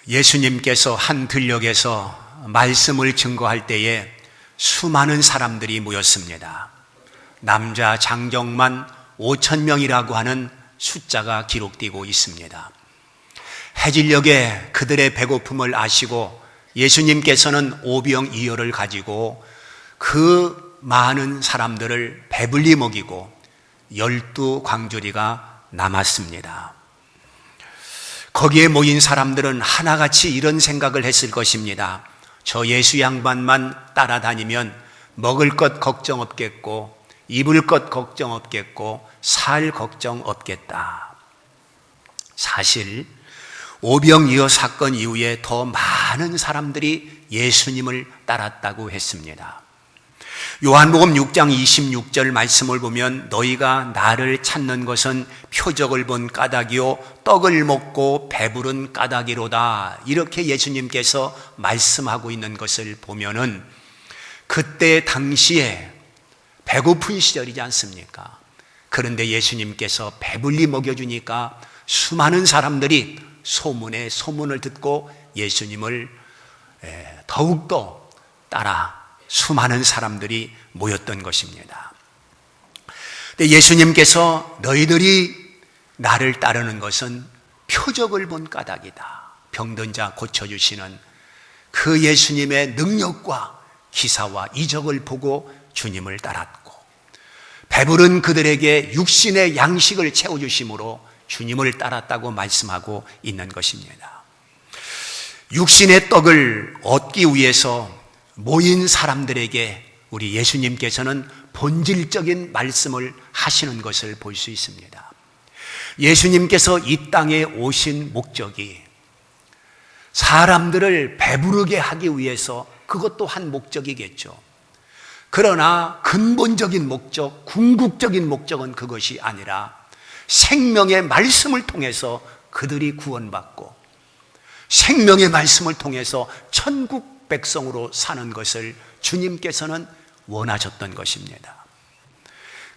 예수님께서 한 들녘에서 말씀을 증거할 때에 수많은 사람들이 모였습니다. 남자 장정만 5,000명이라고 하는 숫자가 기록되고 있습니다. 해질녘에 그들의 배고픔을 아시고 예수님께서는 오병이어를 가지고 그 많은 사람들을 배불리 먹이고 12광주리가 남았습니다. 거기에 모인 사람들은 하나같이 이런 생각을 했을 것입니다. 저 예수 양반만 따라다니면 먹을 것 걱정 없겠고 입을 것 걱정 없겠고 살 걱정 없겠다. 사실 오병이어 사건 이후에 더 많은 사람들이 예수님을 따랐다고 했습니다. 요한복음 6장 26절 말씀을 보면 너희가 나를 찾는 것은 표적을 본 까닭이요 떡을 먹고 배부른 까닭이로다, 이렇게 예수님께서 말씀하고 있는 것을 보면은 그때 당시에 배고픈 시절이지 않습니까? 그런데 예수님께서 배불리 먹여주니까 수많은 사람들이 소문에 소문을 듣고 예수님을 더욱더 따라 수많은 사람들이 모였던 것입니다. 근데 예수님께서 너희들이 나를 따르는 것은 표적을 본 까닭이다, 병든 자 고쳐주시는 그 예수님의 능력과 기사와 이적을 보고 주님을 따랐고, 배부른 그들에게 육신의 양식을 채워주심으로 주님을 따랐다고 말씀하고 있는 것입니다. 육신의 떡을 얻기 위해서 모인 사람들에게 우리 예수님께서는 본질적인 말씀을 하시는 것을 볼 수 있습니다. 예수님께서 이 땅에 오신 목적이 사람들을 배부르게 하기 위해서, 그것도 한 목적이겠죠. 그러나 근본적인 목적, 궁극적인 목적은 그것이 아니라 생명의 말씀을 통해서 그들이 구원받고 생명의 말씀을 통해서 천국 백성으로 사는 것을 주님께서는 원하셨던 것입니다.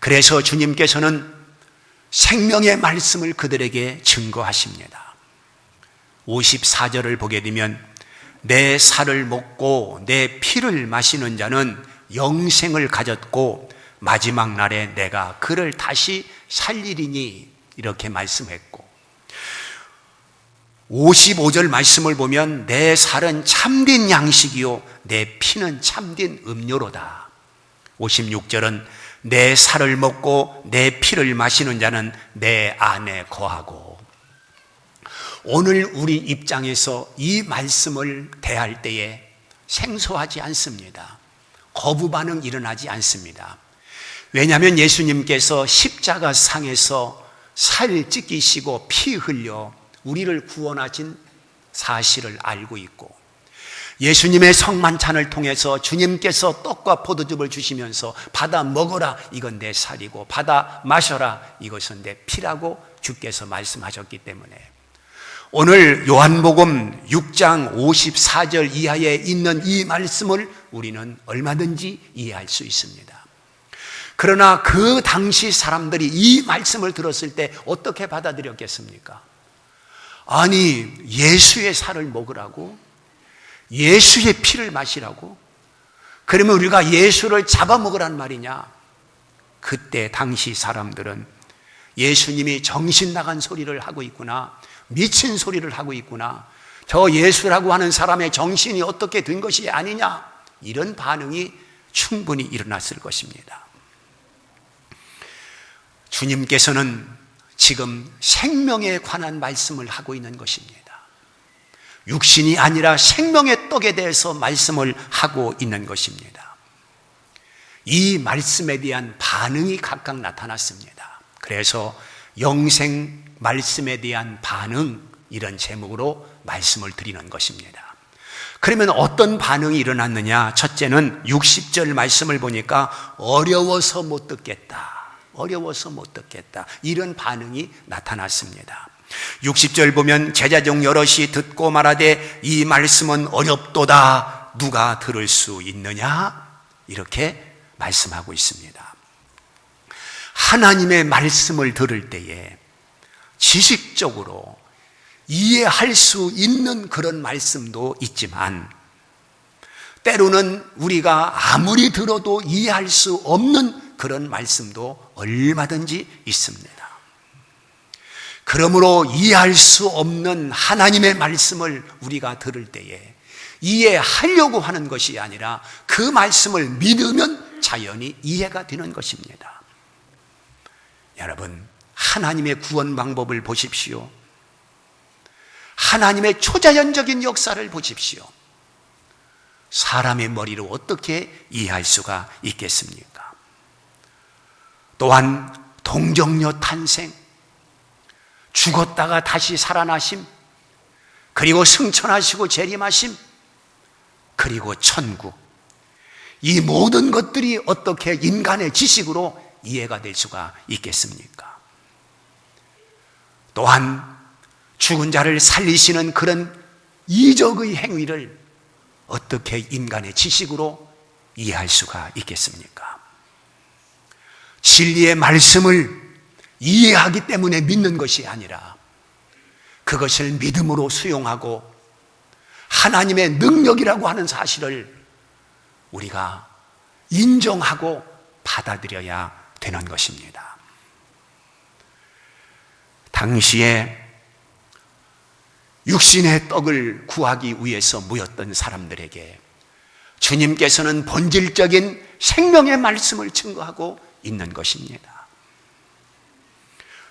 그래서 주님께서는 생명의 말씀을 그들에게 증거하십니다. 54절을 보게 되면 내 살을 먹고 내 피를 마시는 자는 영생을 가졌고 마지막 날에 내가 그를 다시 살리리니, 이렇게 말씀했고, 55절 말씀을 보면 내 살은 참된 양식이요 내 피는 참된 음료로다. 56절은 내 살을 먹고 내 피를 마시는 자는 내 안에 거하고. 오늘 우리 입장에서 이 말씀을 대할 때에 생소하지 않습니다. 거부 반응 일어나지 않습니다. 왜냐하면 예수님께서 십자가 상에서 살 찢기시고 피 흘려 우리를 구원하신 사실을 알고 있고, 예수님의 성만찬을 통해서 주님께서 떡과 포도즙을 주시면서 받아 먹어라, 이건 내 살이고 받아 마셔라, 이것은 내 피라고 주께서 말씀하셨기 때문에 오늘 요한복음 6장 54절 이하에 있는 이 말씀을 우리는 얼마든지 이해할 수 있습니다. 그러나 그 당시 사람들이 이 말씀을 들었을 때 어떻게 받아들였겠습니까? 아니, 예수의 살을 먹으라고? 예수의 피를 마시라고? 그러면 우리가 예수를 잡아먹으란 말이냐? 그때 당시 사람들은 예수님이 정신 나간 소리를 하고 있구나, 미친 소리를 하고 있구나, 저 예수라고 하는 사람의 정신이 어떻게 된 것이 아니냐, 이런 반응이 충분히 일어났을 것입니다. 주님께서는 지금 생명에 관한 말씀을 하고 있는 것입니다. 육신이 아니라 생명의 떡에 대해서 말씀을 하고 있는 것입니다. 이 말씀에 대한 반응이 각각 나타났습니다. 그래서 영생 말씀에 대한 반응, 이런 제목으로 말씀을 드리는 것입니다. 그러면 어떤 반응이 일어났느냐? 첫째는 60절 말씀을 보니까 어려워서 못 듣겠다, 어려워서 못 듣겠다, 이런 반응이 나타났습니다. 60절 보면 제자 중 여럿이 듣고 말하되 이 말씀은 어렵도다, 누가 들을 수 있느냐, 이렇게 말씀하고 있습니다. 하나님의 말씀을 들을 때에 지식적으로 이해할 수 있는 그런 말씀도 있지만 때로는 우리가 아무리 들어도 이해할 수 없는 그런 말씀도 얼마든지 있습니다. 그러므로 이해할 수 없는 하나님의 말씀을 우리가 들을 때에 이해하려고 하는 것이 아니라 그 말씀을 믿으면 자연히 이해가 되는 것입니다. 여러분, 하나님의 구원 방법을 보십시오. 하나님의 초자연적인 역사를 보십시오. 사람의 머리로 어떻게 이해할 수가 있겠습니까? 또한 동정녀 탄생, 죽었다가 다시 살아나심, 그리고 승천하시고 재림하심, 그리고 천국, 이 모든 것들이 어떻게 인간의 지식으로 이해가 될 수가 있겠습니까? 또한 죽은 자를 살리시는 그런 이적의 행위를 어떻게 인간의 지식으로 이해할 수가 있겠습니까? 진리의 말씀을 이해하기 때문에 믿는 것이 아니라 그것을 믿음으로 수용하고 하나님의 능력이라고 하는 사실을 우리가 인정하고 받아들여야 되는 것입니다. 당시에 육신의 떡을 구하기 위해서 모였던 사람들에게 주님께서는 본질적인 생명의 말씀을 증거하고 있는 것입니다.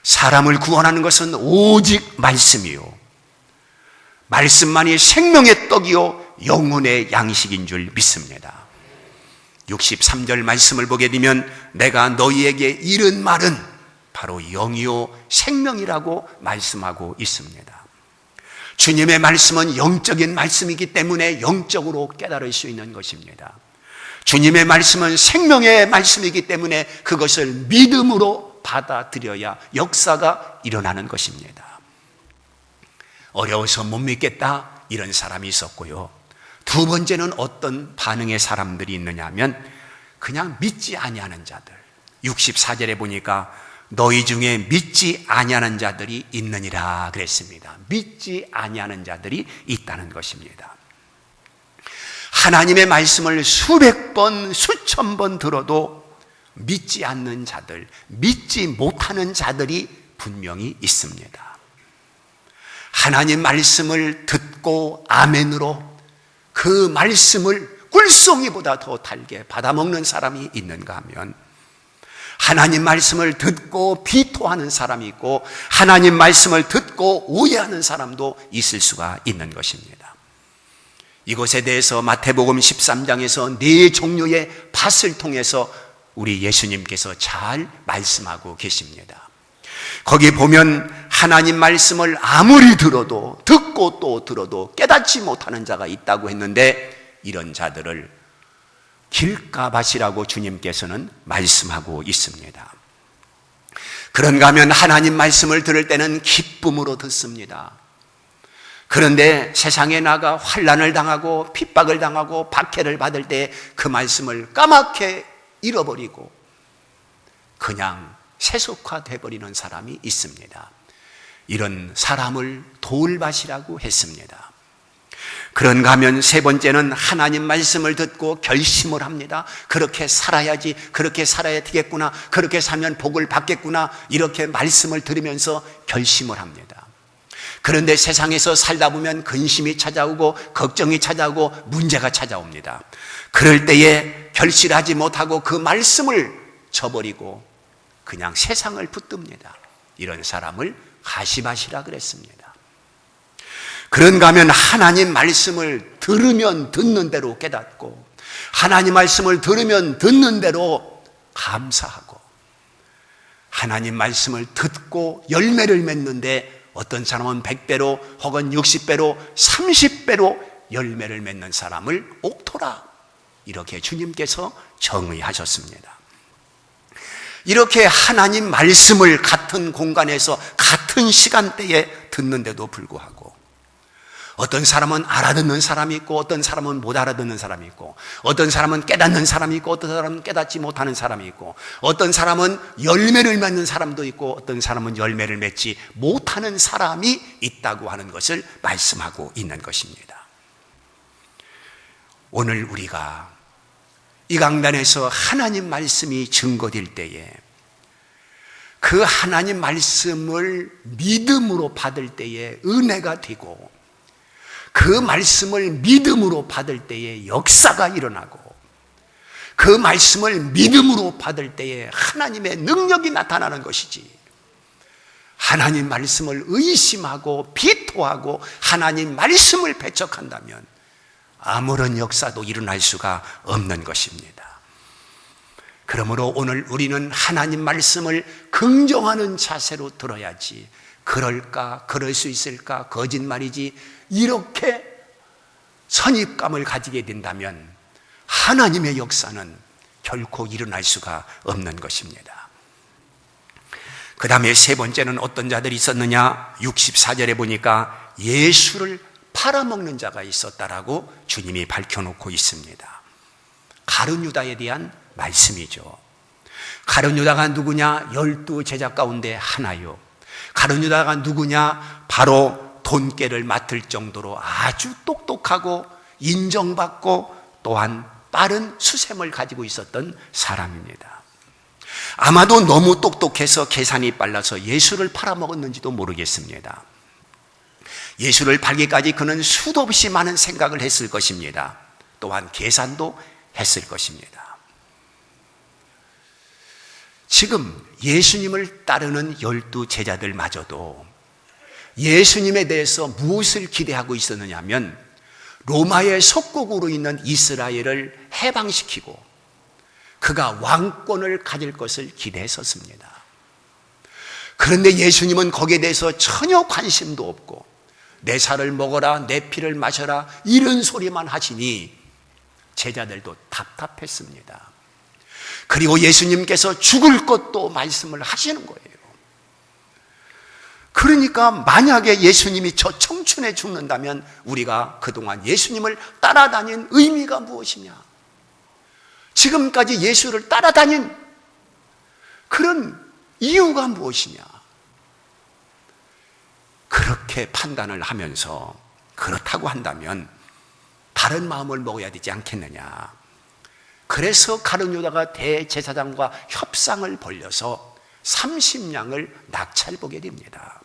사람을 구원하는 것은 오직 말씀이요, 말씀만이 생명의 떡이요 영혼의 양식인 줄 믿습니다. 63절 말씀을 보게 되면 내가 너희에게 이른 말은 바로 영이요 생명이라고 말씀하고 있습니다. 주님의 말씀은 영적인 말씀이기 때문에 영적으로 깨달을 수 있는 것입니다. 주님의 말씀은 생명의 말씀이기 때문에 그것을 믿음으로 받아들여야 역사가 일어나는 것입니다. 어려워서 못 믿겠다 이런 사람이 있었고요. 두 번째는 어떤 반응의 사람들이 있느냐 하면 그냥 믿지 아니하는 자들. 64절에 보니까 너희 중에 믿지 아니하는 자들이 있느니라 그랬습니다. 믿지 아니하는 자들이 있다는 것입니다. 하나님의 말씀을 수백 번, 수천 번 들어도 믿지 않는 자들, 믿지 못하는 자들이 분명히 있습니다. 하나님 말씀을 듣고 아멘으로 그 말씀을 꿀송이보다 더 달게 받아먹는 사람이 있는가 하면 하나님 말씀을 듣고 비토하는 사람이 있고 하나님 말씀을 듣고 오해하는 사람도 있을 수가 있는 것입니다. 이것에 대해서 마태복음 13장에서 네 종류의 밭을 통해서 우리 예수님께서 잘 말씀하고 계십니다. 거기 보면 하나님 말씀을 아무리 들어도 듣고 또 들어도 깨닫지 못하는 자가 있다고 했는데 이런 자들을 길가밭이라고 주님께서는 말씀하고 있습니다. 그런가 하면 하나님 말씀을 들을 때는 기쁨으로 듣습니다. 그런데 세상에 나가 환난을 당하고 핍박을 당하고 박해를 받을 때 그 말씀을 까맣게 잃어버리고 그냥 세속화돼 버리는 사람이 있습니다. 이런 사람을 돌밭이라고 했습니다. 그런가 하면 세 번째는 하나님 말씀을 듣고 결심을 합니다. 그렇게 살아야지, 그렇게 살아야 되겠구나, 그렇게 살면 복을 받겠구나, 이렇게 말씀을 들으면서 결심을 합니다. 그런데 세상에서 살다 보면 근심이 찾아오고 걱정이 찾아오고 문제가 찾아옵니다. 그럴 때에 결실하지 못하고 그 말씀을 저버리고 그냥 세상을 붙듭니다. 이런 사람을 가시밭이라 그랬습니다. 그런가 하면 하나님 말씀을 들으면 듣는 대로 깨닫고 하나님 말씀을 들으면 듣는 대로 감사하고 하나님 말씀을 듣고 열매를 맺는데 어떤 사람은 100배로 혹은 60배로 30배로 열매를 맺는 사람을 옥토라 이렇게 주님께서 정의하셨습니다. 이렇게 하나님 말씀을 같은 공간에서 같은 시간대에 듣는데도 불구하고 어떤 사람은 알아듣는 사람이 있고 어떤 사람은 못 알아듣는 사람이 있고 어떤 사람은 깨닫는 사람이 있고 어떤 사람은 깨닫지 못하는 사람이 있고 어떤 사람은 열매를 맺는 사람도 있고 어떤 사람은 열매를 맺지 못하는 사람이 있다고 하는 것을 말씀하고 있는 것입니다. 오늘 우리가 이 강단에서 하나님 말씀이 증거될 때에 그 하나님 말씀을 믿음으로 받을 때에 은혜가 되고 그 말씀을 믿음으로 받을 때에 역사가 일어나고 그 말씀을 믿음으로 받을 때에 하나님의 능력이 나타나는 것이지, 하나님 말씀을 의심하고 비토하고 하나님 말씀을 배척한다면 아무런 역사도 일어날 수가 없는 것입니다. 그러므로 오늘 우리는 하나님 말씀을 긍정하는 자세로 들어야지, 그럴까, 그럴 수 있을까, 거짓말이지, 이렇게 선입감을 가지게 된다면 하나님의 역사는 결코 일어날 수가 없는 것입니다. 그 다음에 세 번째는 어떤 자들이 있었느냐? 64절에 보니까 예수를 팔아먹는 자가 있었다라고 주님이 밝혀놓고 있습니다. 가룟 유다에 대한 말씀이죠. 가룟 유다가 누구냐? 12 제자 가운데 하나요. 가룟 유다가 누구냐? 바로 돈깨를 맡을 정도로 아주 똑똑하고 인정받고 또한 빠른 수셈을 가지고 있었던 사람입니다. 아마도 너무 똑똑해서 계산이 빨라서 예수를 팔아먹었는지도 모르겠습니다. 예수를 팔기까지 그는 수도 없이 많은 생각을 했을 것입니다. 또한 계산도 했을 것입니다. 지금 예수님을 따르는 12 제자들마저도 예수님에 대해서 무엇을 기대하고 있었느냐 하면 로마의 속국으로 있는 이스라엘을 해방시키고 그가 왕권을 가질 것을 기대했었습니다. 그런데 예수님은 거기에 대해서 전혀 관심도 없고 내 살을 먹어라, 내 피를 마셔라, 이런 소리만 하시니 제자들도 답답했습니다. 그리고 예수님께서 죽을 것도 말씀을 하시는 거예요. 그러니까 만약에 예수님이 저 청춘에 죽는다면 우리가 그동안 예수님을 따라다닌 의미가 무엇이냐? 지금까지 예수를 따라다닌 그런 이유가 무엇이냐? 그렇게 판단을 하면서 그렇다고 한다면 다른 마음을 먹어야 되지 않겠느냐? 그래서 가룟 유다가 대제사장과 협상을 벌여서 30냥을 낙찰보게 됩니다.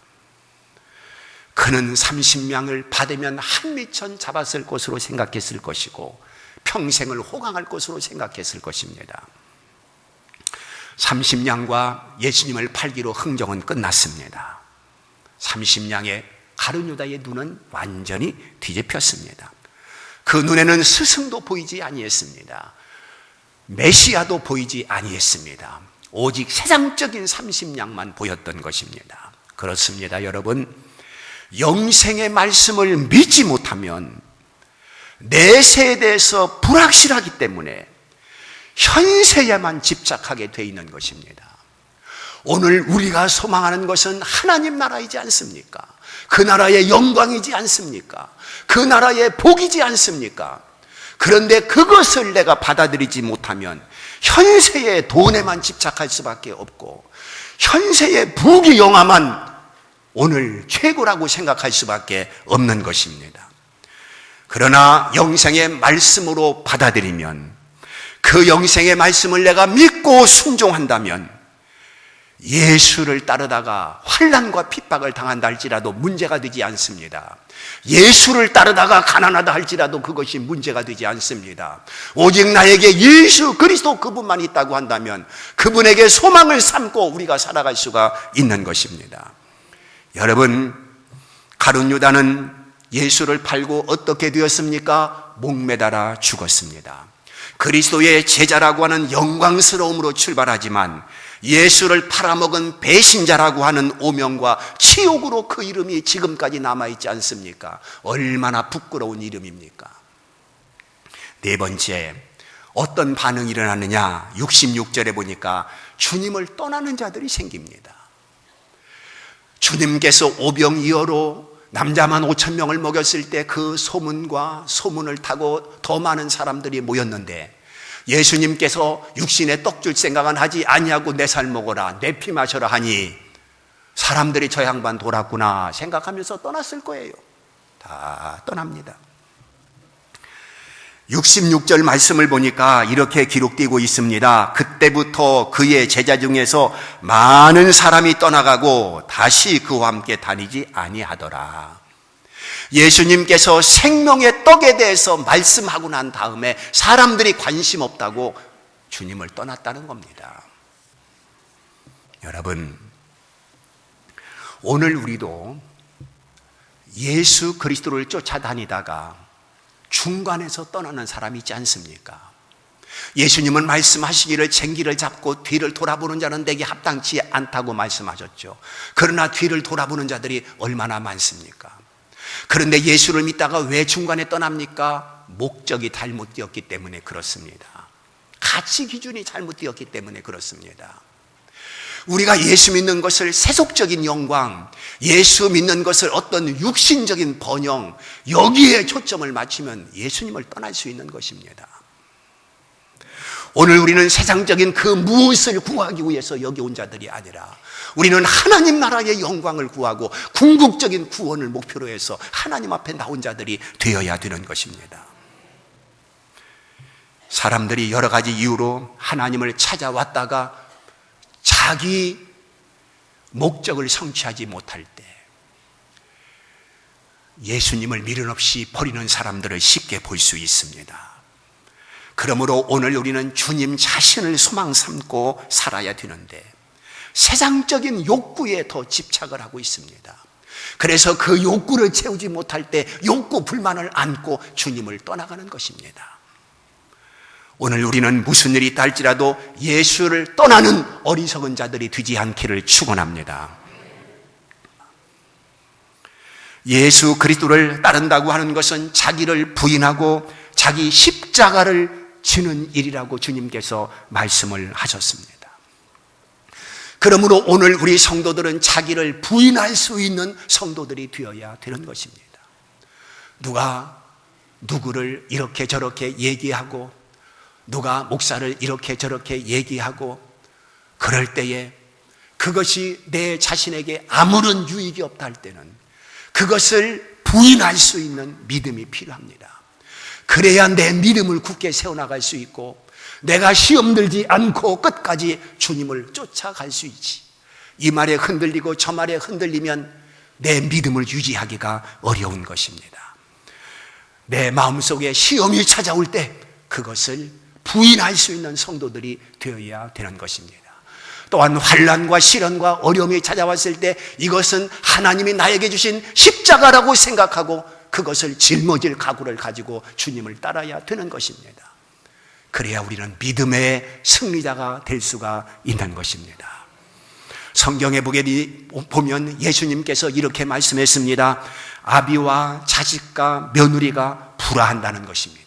그는 30냥을 받으면 한미천 잡았을 것으로 생각했을 것이고 평생을 호강할 것으로 생각했을 것입니다. 30냥과 예수님을 팔기로 흥정은 끝났습니다. 30냥의 가룟 유다의 눈은 완전히 뒤집혔습니다. 그 눈에는 스승도 보이지 아니했습니다. 메시아도 보이지 아니했습니다. 오직 세상적인 30냥만 보였던 것입니다. 그렇습니다, 여러분. 영생의 말씀을 믿지 못하면 내세에 대해서 불확실하기 때문에 현세에만 집착하게 돼 있는 것입니다. 오늘 우리가 소망하는 것은 하나님 나라이지 않습니까? 그 나라의 영광이지 않습니까? 그 나라의 복이지 않습니까? 그런데 그것을 내가 받아들이지 못하면 현세의 돈에만 집착할 수밖에 없고 현세의 부귀 영화만 오늘 최고라고 생각할 수밖에 없는 것입니다. 그러나 영생의 말씀으로 받아들이면, 그 영생의 말씀을 내가 믿고 순종한다면 예수를 따르다가 환난과 핍박을 당한다 할지라도 문제가 되지 않습니다. 예수를 따르다가 가난하다 할지라도 그것이 문제가 되지 않습니다. 오직 나에게 예수 그리스도 그분만 있다고 한다면 그분에게 소망을 삼고 우리가 살아갈 수가 있는 것입니다. 여러분, 가룟 유다는 예수를 팔고 어떻게 되었습니까? 목매달아 죽었습니다. 그리스도의 제자라고 하는 영광스러움으로 출발하지만 예수를 팔아먹은 배신자라고 하는 오명과 치욕으로 그 이름이 지금까지 남아있지 않습니까? 얼마나 부끄러운 이름입니까? 네 번째, 어떤 반응이 일어나느냐? 66절에 보니까 주님을 떠나는 자들이 생깁니다. 주님께서 오병이어로 남자만 5,000명을 먹였을 때 그 소문과 소문을 타고 더 많은 사람들이 모였는데 예수님께서 육신에 떡 줄 생각은 하지 아니하고 내 살 먹어라, 내 피 마셔라 하니 사람들이 저 양반 돌았구나 생각하면서 떠났을 거예요. 다 떠납니다. 66절 말씀을 보니까 이렇게 기록되고 있습니다. 그때부터 그의 제자 중에서 많은 사람이 떠나가고 다시 그와 함께 다니지 아니하더라. 예수님께서 생명의 떡에 대해서 말씀하고 난 다음에 사람들이 관심 없다고 주님을 떠났다는 겁니다. 여러분, 오늘 우리도 예수 그리스도를 쫓아다니다가 중간에서 떠나는 사람이 있지 않습니까? 예수님은 말씀하시기를 쟁기를 잡고 뒤를 돌아보는 자는 내게 합당치 않다고 말씀하셨죠. 그러나 뒤를 돌아보는 자들이 얼마나 많습니까? 그런데 예수를 믿다가 왜 중간에 떠납니까? 목적이 잘못되었기 때문에 그렇습니다. 가치 기준이 잘못되었기 때문에 그렇습니다. 우리가 예수 믿는 것을 세속적인 영광, 예수 믿는 것을 어떤 육신적인 번영, 여기에 초점을 맞추면 예수님을 떠날 수 있는 것입니다. 오늘 우리는 세상적인 그 무엇을 구하기 위해서 여기 온 자들이 아니라 우리는 하나님 나라의 영광을 구하고 궁극적인 구원을 목표로 해서 하나님 앞에 나온 자들이 되어야 되는 것입니다. 사람들이 여러 가지 이유로 하나님을 찾아왔다가 자기 목적을 성취하지 못할 때 예수님을 미련 없이 버리는 사람들을 쉽게 볼 수 있습니다. 그러므로 오늘 우리는 주님 자신을 소망 삼고 살아야 되는데 세상적인 욕구에 더 집착을 하고 있습니다. 그래서 그 욕구를 채우지 못할 때 욕구 불만을 안고 주님을 떠나가는 것입니다. 오늘 우리는 무슨 일이 있다 할지라도 예수를 떠나는 어리석은 자들이 되지 않기를 축원합니다. 예수 그리스도를 따른다고 하는 것은 자기를 부인하고 자기 십자가를 지는 일이라고 주님께서 말씀을 하셨습니다. 그러므로 오늘 우리 성도들은 자기를 부인할 수 있는 성도들이 되어야 되는 것입니다. 누가 누구를 이렇게 저렇게 얘기하고 누가 목사를 이렇게 저렇게 얘기하고 그럴 때에 그것이 내 자신에게 아무런 유익이 없다 할 때는 그것을 부인할 수 있는 믿음이 필요합니다. 그래야 내 믿음을 굳게 세워나갈 수 있고 내가 시험 들지 않고 끝까지 주님을 쫓아갈 수 있지. 이 말에 흔들리고 저 말에 흔들리면 내 믿음을 유지하기가 어려운 것입니다. 내 마음속에 시험이 찾아올 때 그것을 부인할 수 있는 성도들이 되어야 되는 것입니다. 또한 환난과 시련과 어려움이 찾아왔을 때 이것은 하나님이 나에게 주신 십자가라고 생각하고 그것을 짊어질 각오를 가지고 주님을 따라야 되는 것입니다. 그래야 우리는 믿음의 승리자가 될 수가 있는 것입니다. 성경에 보면 예수님께서 이렇게 말씀했습니다. 아비와 자식과 며느리가 불화한다는 것입니다.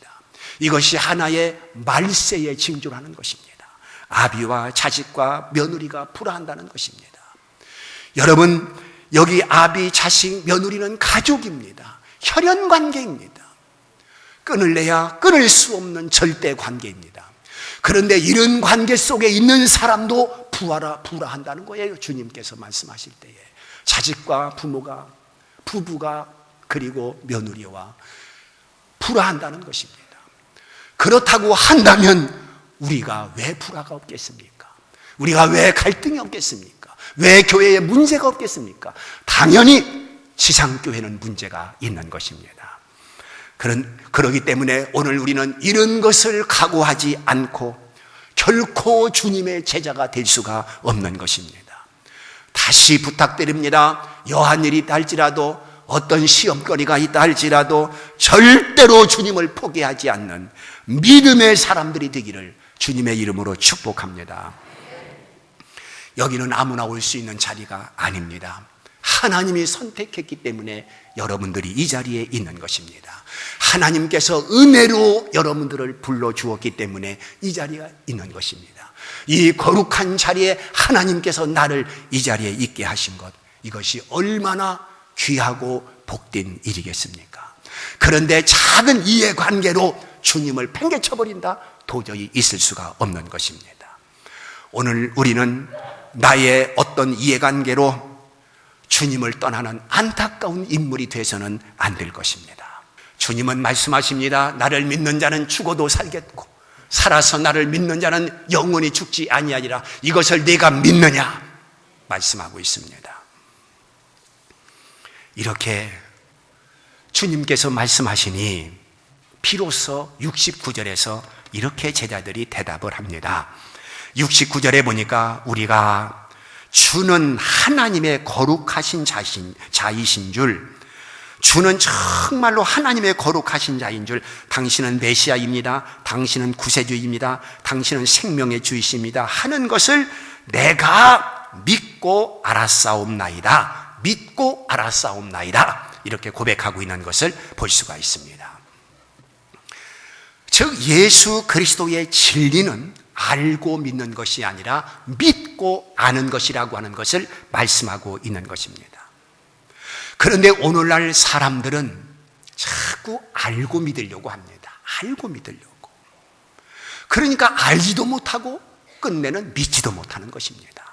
이것이 하나의 말세의 징조라는 것입니다. 아비와 자식과 며느리가 불화한다는 것입니다. 여러분, 여기 아비, 자식, 며느리는 가족입니다. 혈연관계입니다. 끊을래야 끊을 수 없는 절대 관계입니다. 그런데 이런 관계 속에 있는 사람도 불화한다는 거예요. 주님께서 말씀하실 때에 자식과 부모가, 부부가 그리고 며느리와 불화한다는 것입니다. 그렇다고 한다면 우리가 왜 불화가 없겠습니까? 우리가 왜 갈등이 없겠습니까? 왜 교회에 문제가 없겠습니까? 당연히 지상교회는 문제가 있는 것입니다. 그러기 때문에 오늘 우리는 이런 것을 각오하지 않고 결코 주님의 제자가 될 수가 없는 것입니다. 다시 부탁드립니다. 여한 일이 있다 할지라도 어떤 시험거리가 있다 할지라도 절대로 주님을 포기하지 않는 믿음의 사람들이 되기를 주님의 이름으로 축복합니다. 여기는 아무나 올 수 있는 자리가 아닙니다. 하나님이 선택했기 때문에 여러분들이 이 자리에 있는 것입니다. 하나님께서 은혜로 여러분들을 불러주었기 때문에 이 자리가 있는 것입니다. 이 거룩한 자리에 하나님께서 나를 이 자리에 있게 하신 것, 이것이 얼마나 귀하고 복된 일이겠습니까? 그런데 작은 이해관계로 주님을 팽개쳐버린다? 도저히 있을 수가 없는 것입니다. 오늘 우리는 나의 어떤 이해관계로 주님을 떠나는 안타까운 인물이 돼서는 안 될 것입니다. 주님은 말씀하십니다. 나를 믿는 자는 죽어도 살겠고 살아서 나를 믿는 자는 영원히 죽지 아니하리라. 이것을 네가 믿느냐? 말씀하고 있습니다. 이렇게 주님께서 말씀하시니 비로소 69절에서 이렇게 제자들이 대답을 합니다. 69절에 보니까 우리가 주는 하나님의 거룩하신 자이신 줄, 주는 정말로 하나님의 거룩하신 자인 줄, 당신은 메시아입니다, 당신은 구세주입니다, 당신은 생명의 주이십니다 하는 것을 내가 믿고 알았사옵나이다. 믿고 알았사옵나이다. 이렇게 고백하고 있는 것을 볼 수가 있습니다. 즉 예수 그리스도의 진리는 알고 믿는 것이 아니라 믿고 아는 것이라고 하는 것을 말씀하고 있는 것입니다. 그런데 오늘날 사람들은 자꾸 알고 믿으려고 합니다. 알고 믿으려고. 그러니까 알지도 못하고 끝내는 믿지도 못하는 것입니다.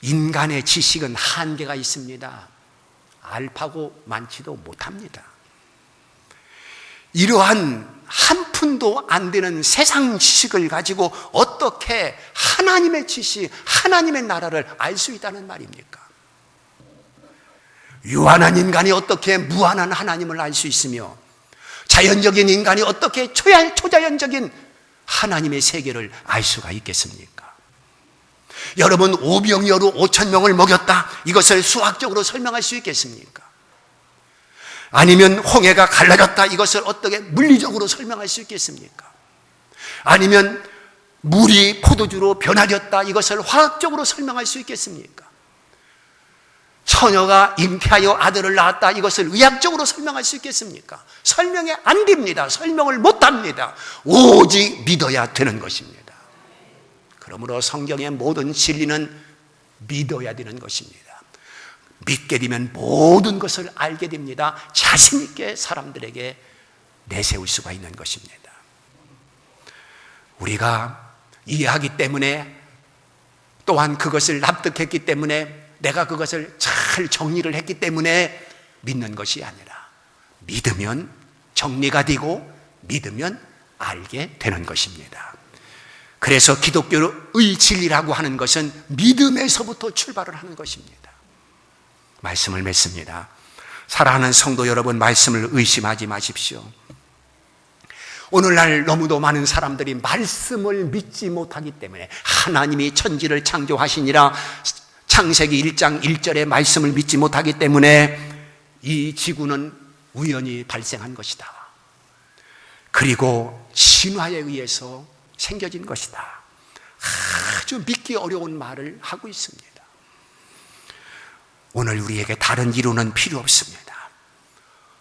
인간의 지식은 한계가 있습니다. 알파고 많지도 못합니다. 이러한 한 푼도 안 되는 세상 지식을 가지고 어떻게 하나님의 지식, 하나님의 나라를 알 수 있다는 말입니까? 유한한 인간이 어떻게 무한한 하나님을 알 수 있으며 자연적인 인간이 어떻게 초자연적인 하나님의 세계를 알 수가 있겠습니까? 여러분, 오병이어로 5,000명을 먹였다, 이것을 수학적으로 설명할 수 있겠습니까? 아니면 홍해가 갈라졌다, 이것을 어떻게 물리적으로 설명할 수 있겠습니까? 아니면 물이 포도주로 변화되었다, 이것을 화학적으로 설명할 수 있겠습니까? 처녀가 잉태하여 아들을 낳았다, 이것을 의학적으로 설명할 수 있겠습니까? 설명이 안 됩니다. 설명을 못 합니다. 오직 믿어야 되는 것입니다. 그러므로 성경의 모든 진리는 믿어야 되는 것입니다. 믿게 되면 모든 것을 알게 됩니다. 자신 있게 사람들에게 내세울 수가 있는 것입니다. 우리가 이해하기 때문에, 또한 그것을 납득했기 때문에, 내가 그것을 잘 정리를 했기 때문에 믿는 것이 아니라 믿으면 정리가 되고 믿으면 알게 되는 것입니다. 그래서 기독교의 진리라고 하는 것은 믿음에서부터 출발을 하는 것입니다. 말씀을 맺습니다. 사랑하는 성도 여러분, 말씀을 의심하지 마십시오. 오늘날 너무도 많은 사람들이 말씀을 믿지 못하기 때문에, 하나님이 천지를 창조하시니라 창세기 1장 1절의 말씀을 믿지 못하기 때문에 이 지구는 우연히 발생한 것이다, 그리고 신화에 의해서 생겨진 것이다, 아주 믿기 어려운 말을 하고 있습니다. 오늘 우리에게 다른 이론은 필요 없습니다.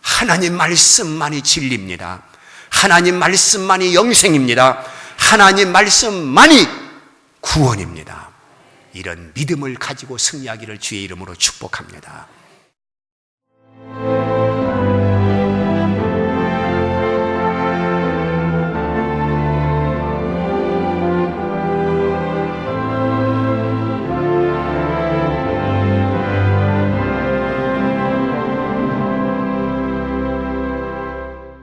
하나님 말씀만이 진리입니다. 하나님 말씀만이 영생입니다. 하나님 말씀만이 구원입니다. 이런 믿음을 가지고 승리하기를 주의 이름으로 축복합니다.